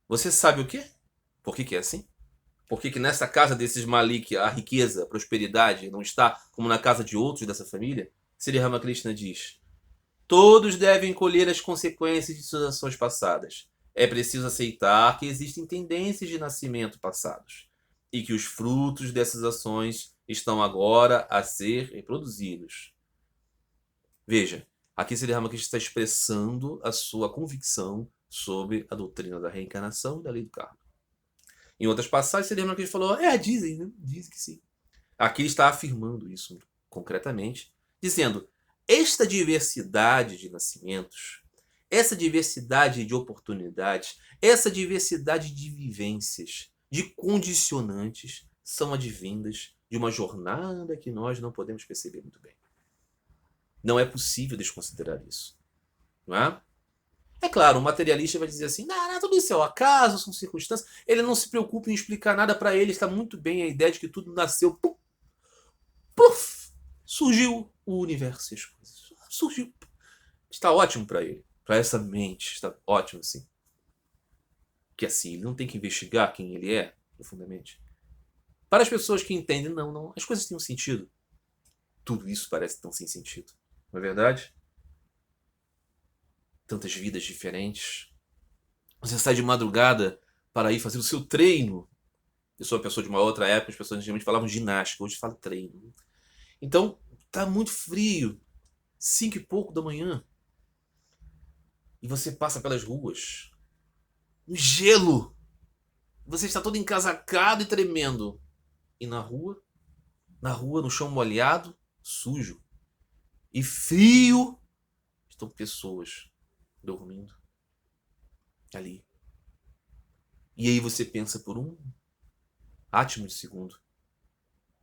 você sabe o quê? Por que é assim? Por que nessa casa desses Malik a riqueza, a prosperidade não está como na casa de outros dessa família? Sri Ramakrishna diz: todos devem colher as consequências de suas ações passadas. É preciso aceitar que existem tendências de nascimento passados e que os frutos dessas ações estão agora a ser reproduzidos. Veja, aqui Sri Ramakrishna está expressando a sua convicção sobre a doutrina da reencarnação e da lei do karma. Em outras passagens, Sri Ramakrishna falou: dizem, né? Dizem que sim. Aqui ele está afirmando isso concretamente, dizendo: esta diversidade de nascimentos, essa diversidade de oportunidades, essa diversidade de vivências, de condicionantes, são advindas de uma jornada que nós não podemos perceber muito bem. Não é possível desconsiderar isso. Não é? É claro, o materialista vai dizer assim: não, tudo isso é o acaso, são circunstâncias. Ele não se preocupa em explicar nada para ele, está muito bem a ideia de que tudo nasceu. Pluf, surgiu o universo e as coisas. Surgiu. Está ótimo para ele. Para essa mente, está ótimo assim. Que assim, ele não tem que investigar quem ele é, profundamente. Para as pessoas que entendem, não, as coisas têm um sentido. Tudo isso parece tão sem sentido. Não é verdade? Tantas vidas diferentes. Você sai de madrugada para ir fazer o seu treino. Eu sou uma pessoa de uma outra época, as pessoas geralmente falavam ginástica, hoje fala treino. Então, tá muito frio, 5 e pouco da manhã, e você passa pelas ruas, no gelo, você está todo encasacado e tremendo. E na rua, no chão molhado, sujo e frio, estão pessoas dormindo ali. E aí você pensa por um átimo de segundo: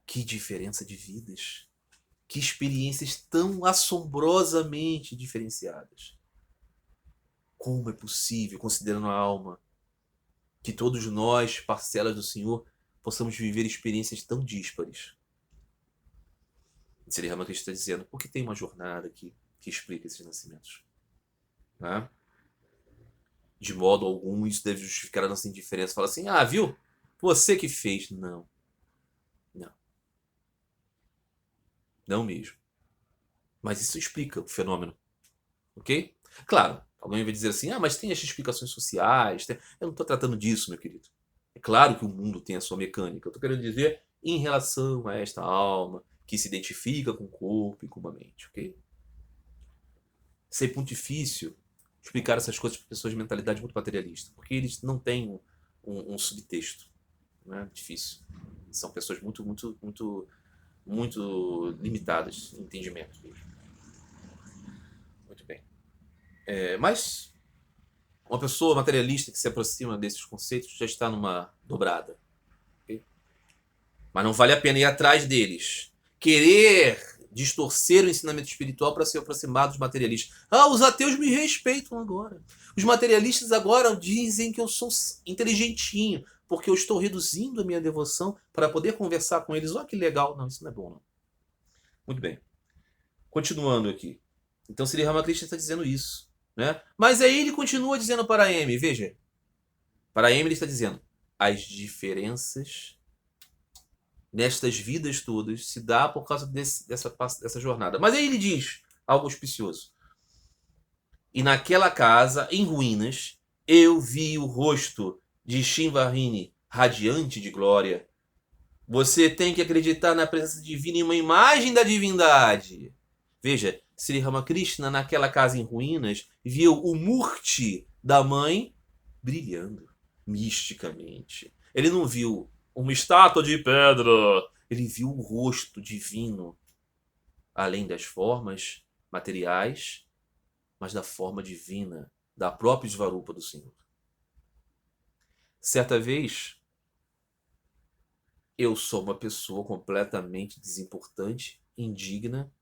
que diferença de vidas, que experiências tão assombrosamente diferenciadas. Como é possível, considerando a alma, que todos nós, parcelas do Senhor, possamos viver experiências tão díspares? Sri Ramakrishna está dizendo: porque tem uma jornada aqui que explica esses nascimentos. Né? De modo algum, isso deve justificar a nossa indiferença. Fala assim: viu? Você que fez. Não. Não. Não mesmo. Mas isso explica o fenômeno. Ok? Claro, alguém vai dizer assim: mas tem as explicações sociais. Eu não estou tratando disso, meu querido. É claro que o mundo tem a sua mecânica. Eu estou querendo dizer em relação a esta alma que se identifica com o corpo e com a mente. Ok? Isso é muito difícil explicar essas coisas para pessoas de mentalidade muito materialista, porque eles não têm um subtexto. Não é difícil. São pessoas muito limitadas em entendimento. Muito bem. Mas uma pessoa materialista que se aproxima desses conceitos já está numa dobrada. Okay? Mas não vale a pena ir atrás deles. querer distorcer o ensinamento espiritual para se aproximar dos materialistas. Os ateus me respeitam agora. Os materialistas agora dizem que eu sou inteligentinho, porque eu estou reduzindo a minha devoção para poder conversar com eles. Olha que legal. Não, isso não é bom, não. Muito bem. Continuando aqui. Então, Sri Ramakrishna está dizendo isso. Né? Mas aí ele continua dizendo para M, veja. Para M ele está dizendo, as diferenças nestas vidas todas se dá por causa dessa jornada. Mas aí ele diz algo auspicioso. E naquela casa, em ruínas, eu vi o rosto de Shimvarini, radiante de glória. Você tem que acreditar na presença divina em uma imagem da divindade. Veja, Sri Ramakrishna, naquela casa em ruínas, viu o Murti da mãe brilhando misticamente. Ele não viu uma estátua de pedra. Ele viu o rosto divino, além das formas materiais, mas da forma divina, da própria Svarupa do Senhor. Certa vez, eu sou uma pessoa completamente desimportante, indigna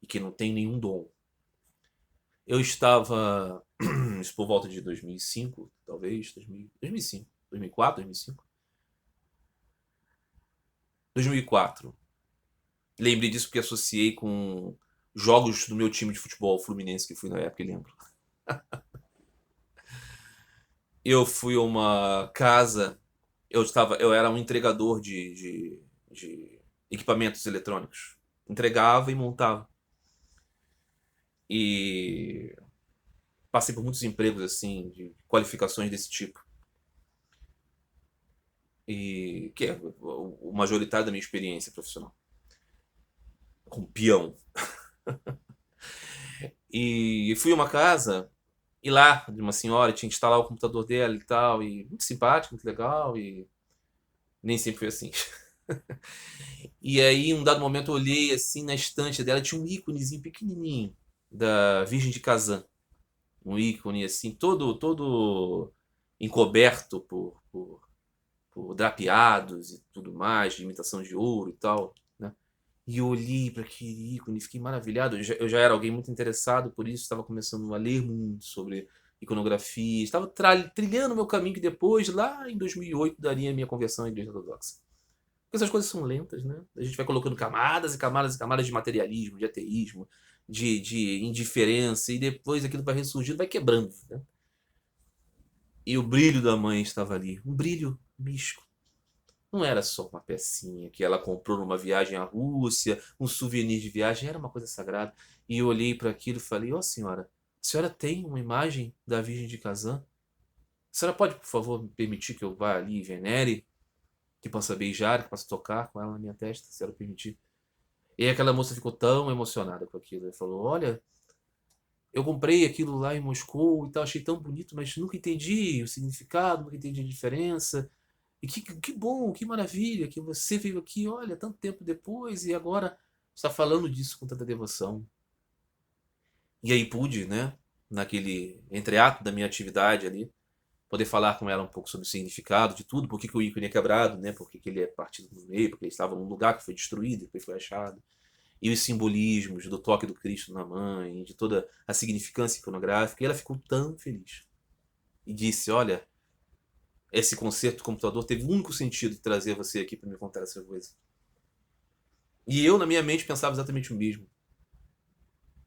e que não tem nenhum dom. Eu estava, isso por volta de 2005, talvez, 2005, 2004, 2005. 2004. Lembrei disso porque associei com jogos do meu time de futebol, Fluminense, que fui na época, e lembro. Eu fui a uma casa, eu era um entregador de equipamentos eletrônicos. Entregava e montava. E passei por muitos empregos assim, de qualificações desse tipo. E que é o majoritário da minha experiência profissional. Com peão. E fui a uma casa, e lá, de uma senhora, tinha que instalar o computador dela e tal, e muito simpático, muito legal, e nem sempre foi assim. E aí, em um dado momento, eu olhei assim na estante dela, tinha um íconezinho pequenininho da Virgem de Kazan. Um ícone assim, todo encoberto por drapeados e tudo mais, de imitação de ouro e tal, né? E eu olhei para aquele ícone, fiquei maravilhado. Eu já era alguém muito interessado por isso, estava começando a ler muito sobre iconografia, estava trilhando meu caminho que depois, lá em 2008, daria a minha conversão à Igreja Ortodoxa. Porque essas coisas são lentas, né? A gente vai colocando camadas e camadas e camadas de materialismo, de ateísmo, de indiferença, e depois aquilo vai ressurgindo, vai quebrando, né? E o brilho da mãe estava ali, um brilho místico. Não era só uma pecinha que ela comprou numa viagem à Rússia, um souvenir de viagem, era uma coisa sagrada. E eu olhei para aquilo e falei: ó, senhora, a senhora tem uma imagem da Virgem de Kazan? A senhora pode, por favor, me permitir que eu vá ali e venere? Que possa beijar, que possa tocar com ela na minha testa, se ela permitir. E aí aquela moça ficou tão emocionada com aquilo. Ela falou: olha, eu comprei aquilo lá em Moscou e tal, achei tão bonito, mas nunca entendi o significado, nunca entendi a diferença. E que bom, que maravilha que você veio aqui, olha, tanto tempo depois e agora está falando disso com tanta devoção. E aí pude, né, naquele entreato da minha atividade ali, poder falar com ela um pouco sobre o significado de tudo, por que o ícone é quebrado, né, por que ele é partido no meio, porque ele estava num lugar que foi destruído, depois foi achado. E os simbolismos do toque do Cristo na mãe, de toda a significância iconográfica. E ela ficou tão feliz. E disse: olha, esse concerto do computador teve o único sentido de trazer você aqui para me contar essa coisa. E eu, na minha mente, pensava exatamente o mesmo.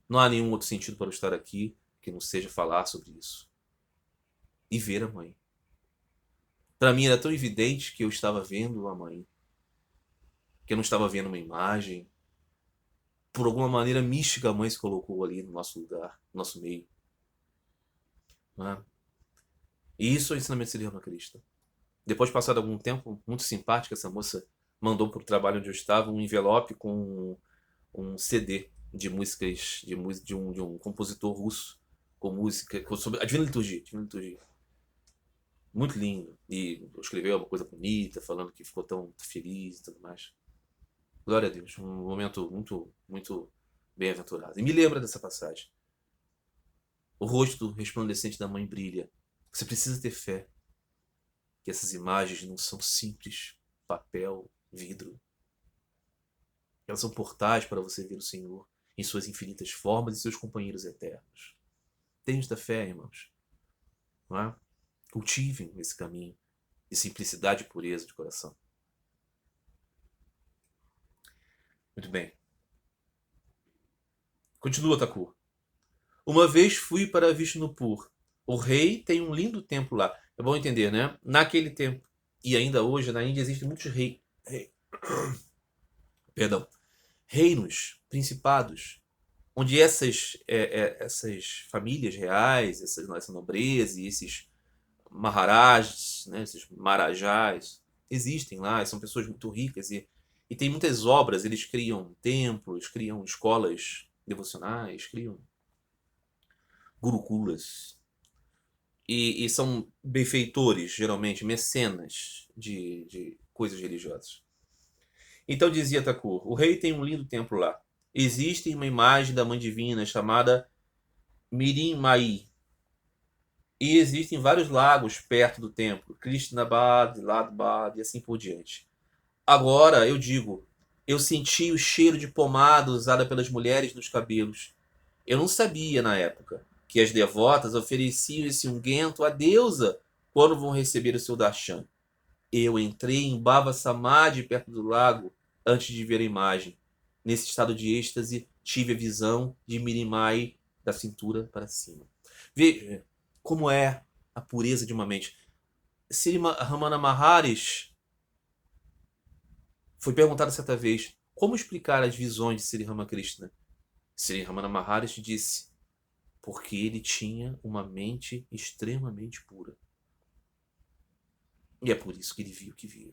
Não há nenhum outro sentido para eu estar aqui que não seja falar sobre isso. E ver a mãe. Para mim era tão evidente que eu estava vendo a mãe. Que eu não estava vendo uma imagem. Por alguma maneira mística, a mãe se colocou ali no nosso lugar, no nosso meio. Né? E isso é o ensinamento de Sri Ramakrishna. Depois de passado algum tempo, muito simpática, essa moça mandou para o trabalho onde eu estava um envelope com um CD de músicas de um compositor russo com música sobre a Divina Liturgia, Divina Liturgia. Muito lindo. E escreveu uma coisa bonita, falando que ficou tão feliz e tudo mais. Glória a Deus. Um momento muito, muito bem-aventurado. E me lembra dessa passagem. O rosto resplandecente da mãe brilha. Você precisa ter fé que essas imagens não são simples papel, vidro. Elas são portais para você ver o Senhor em suas infinitas formas e seus companheiros eternos. Tenham esta fé, irmãos. Não é? Cultivem esse caminho de simplicidade e pureza de coração. Muito bem. Continua, Thakur. Uma vez fui para Vishnupur. O rei tem um lindo templo lá. É bom entender, né? Naquele tempo, e ainda hoje, na Índia, existem muitos perdão, reinos, principados, onde essas famílias reais, essa nobreza e esses maharajas, né, esses marajás, existem lá, são pessoas muito ricas e tem muitas obras, eles criam templos, criam escolas devocionais, criam gurukulas. E são benfeitores, geralmente, mecenas de coisas religiosas. Então dizia Thakur, o rei tem um lindo templo lá. Existe uma imagem da mãe divina chamada Mirimai. E existem vários lagos perto do templo. Krishnabad, Ladbad e assim por diante. Agora, eu digo, eu senti o cheiro de pomada usada pelas mulheres nos cabelos. Eu não sabia, na época, que as devotas ofereciam esse unguento à deusa quando vão receber o seu darshan. Eu entrei em Baba Samadhi perto do lago antes de ver a imagem. Nesse estado de êxtase, tive a visão de Mirimai da cintura para cima. Veja como é a pureza de uma mente. Sri Ramana Maharishi foi perguntado certa vez como explicar as visões de Sri Ramakrishna. Sri Ramana Maharishi disse, porque ele tinha uma mente extremamente pura. E é por isso que ele viu o que via.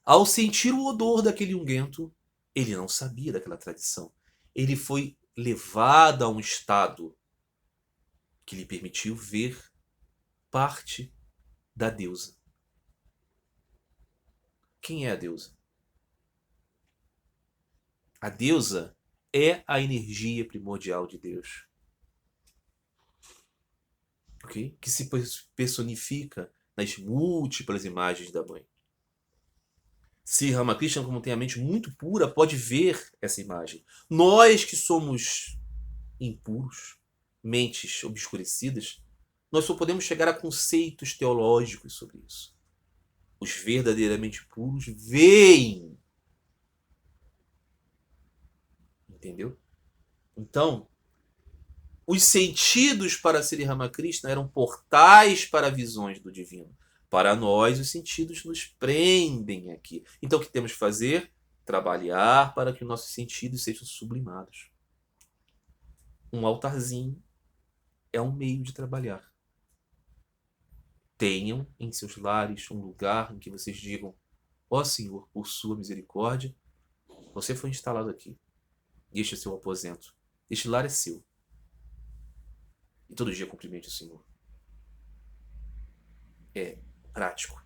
Ao sentir o odor daquele unguento, ele não sabia daquela tradição. Ele foi levado a um estado que lhe permitiu ver parte da deusa. Quem é a deusa? A deusa é a energia primordial de Deus. Okay? Que se personifica nas múltiplas imagens da mãe. Se Ramakrishna, como tem a mente muito pura, pode ver essa imagem. Nós que somos impuros, mentes obscurecidas, nós só podemos chegar a conceitos teológicos sobre isso. Os verdadeiramente puros veem. Entendeu? Então, os sentidos para Sri Ramakrishna eram portais para visões do divino. Para nós, os sentidos nos prendem aqui. Então, o que temos que fazer? Trabalhar para que os nossos sentidos sejam sublimados. Um altarzinho é um meio de trabalhar. Tenham em seus lares um lugar em que vocês digam: ó Senhor, por sua misericórdia, você foi instalado aqui. Este é seu aposento. Este lar é seu. E todo dia cumprimente o Senhor. É prático.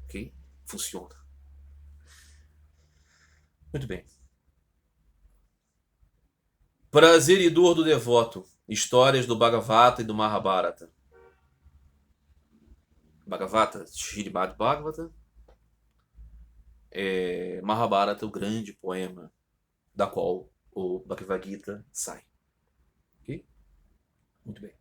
Ok? Funciona. Muito bem. Prazer e dor do devoto. Histórias do Bhagavata e do Mahabharata. Bhagavata, Srimad Bhagavata. Mahabharata, o grande poema da qual o Bhagavad Gita sai. Ok? Muito bem.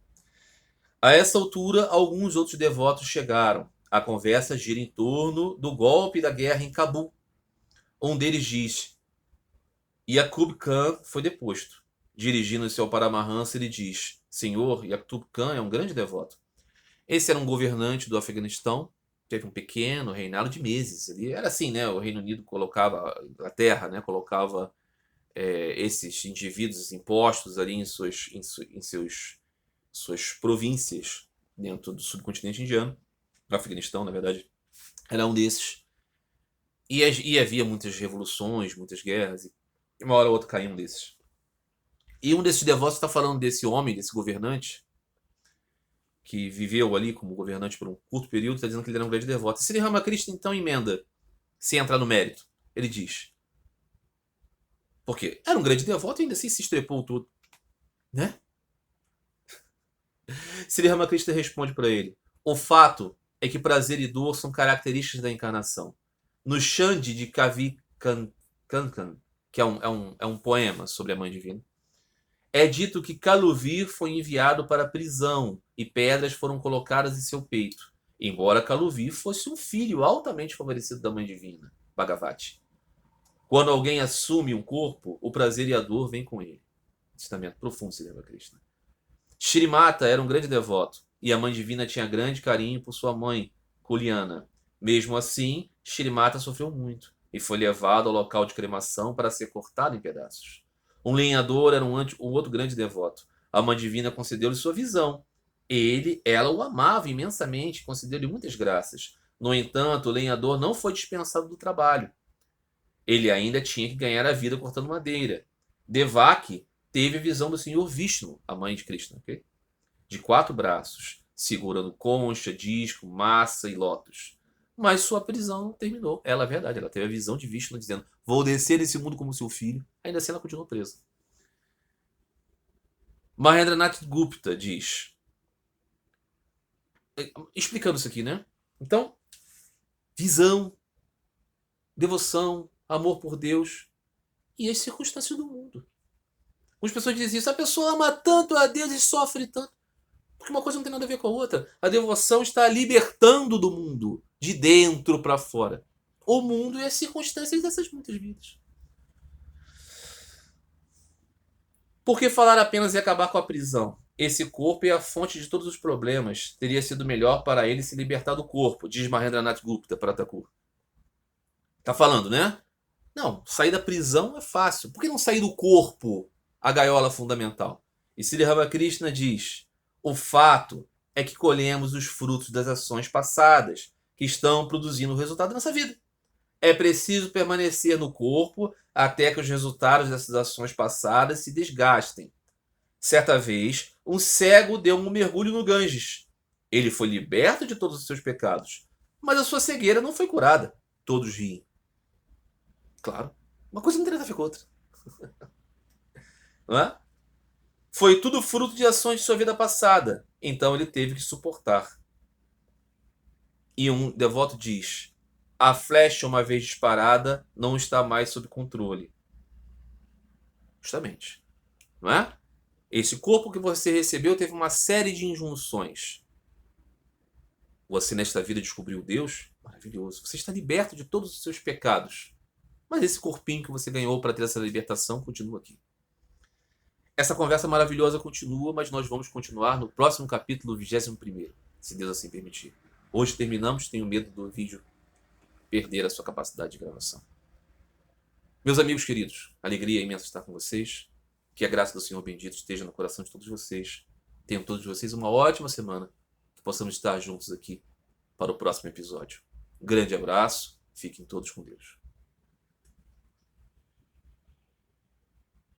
A essa altura, alguns outros devotos chegaram. A conversa gira em torno do golpe da guerra em Cabul. Um deles diz: Yaqub Khan foi deposto. Dirigindo-se ao Paramahansa, ele diz: Senhor, Yaqub Khan é um grande devoto. Esse era um governante do Afeganistão, teve um pequeno reinado de meses. Ele era assim, né? O Reino Unido colocava, a Inglaterra, né? Colocava esses indivíduos impostos ali em suas províncias dentro do subcontinente indiano. O Afeganistão, na verdade, era um desses. E havia muitas revoluções, muitas guerras. E uma hora ou outra caiu um desses. E um desses devotos está falando desse homem, desse governante, que viveu ali como governante por um curto período, está dizendo que ele era um grande devoto. Sri Ramakrishna então emenda, sem entrar no mérito. Ele diz: porque era um grande devoto e ainda assim se estrepou tudo. Né? Sri Ramakrishna responde para ele: o fato é que prazer e dor são características da encarnação. No Shandi de Cancan, que é um poema sobre a Mãe Divina, é dito que Caluvir foi enviado para a prisão e pedras foram colocadas em seu peito, embora Caluvir fosse um filho altamente favorecido da Mãe Divina, Bhagavati. Quando alguém assume um corpo, o prazer e a dor vêm com ele. Ensinamento profundo, Sri Ramakrishna. Shrimata era um grande devoto e a Mãe Divina tinha grande carinho por sua mãe, Kuliana. Mesmo assim, Shrimata sofreu muito e foi levado ao local de cremação para ser cortado em pedaços. Um lenhador era um outro grande devoto. A Mãe Divina concedeu-lhe sua visão. Ela o amava imensamente e concedeu-lhe muitas graças. No entanto, o lenhador não foi dispensado do trabalho. Ele ainda tinha que ganhar a vida cortando madeira. Devaki teve a visão do Senhor Vishnu, a mãe de Krishna, ok? De 4 braços, segurando concha, disco, massa e lótus. Mas sua prisão terminou. Ela, é verdade, ela teve a visão de Vishnu dizendo: vou descer desse mundo como seu filho. Ainda assim ela continuou presa. Mahendranath Gupta diz, explicando isso aqui, né? Então, visão, devoção, amor por Deus e as circunstâncias do mundo. As pessoas dizem isso, a pessoa ama tanto a Deus e sofre tanto. Porque uma coisa não tem nada a ver com a outra. A devoção está libertando do mundo, de dentro para fora. O mundo e as circunstâncias dessas muitas vidas. Por que falar apenas em acabar com a prisão? Esse corpo é a fonte de todos os problemas. Teria sido melhor para ele se libertar do corpo, diz Mahendranath Gupta para Thakur. Tá falando, né? Não, sair da prisão é fácil. Por que não sair do corpo, a gaiola fundamental? E Sri Ramakrishna diz: o fato é que colhemos os frutos das ações passadas, que estão produzindo o resultado da nossa vida. É preciso permanecer no corpo até que os resultados dessas ações passadas se desgastem. Certa vez, um cego deu um mergulho no Ganges. Ele foi liberto de todos os seus pecados, mas a sua cegueira não foi curada. Todos riem. Claro, uma coisa não tem nada a ver com a outra. Não é? Foi tudo fruto de ações de sua vida passada. Então ele teve que suportar. E um devoto diz: a flecha, uma vez disparada, não está mais sob controle. Justamente. Não é? Esse corpo que você recebeu teve uma série de injunções. Você nesta vida descobriu Deus? Maravilhoso. Você está liberto de todos os seus pecados. Mas esse corpinho que você ganhou para ter essa libertação continua aqui. Essa conversa maravilhosa continua, mas nós vamos continuar no próximo capítulo 21º, se Deus assim permitir. Hoje terminamos, tenho medo do vídeo perder a sua capacidade de gravação. Meus amigos queridos, alegria imensa estar com vocês. Que a graça do Senhor bendito esteja no coração de todos vocês. Tenham todos vocês uma ótima semana. Que possamos estar juntos aqui para o próximo episódio. Um grande abraço. Fiquem todos com Deus.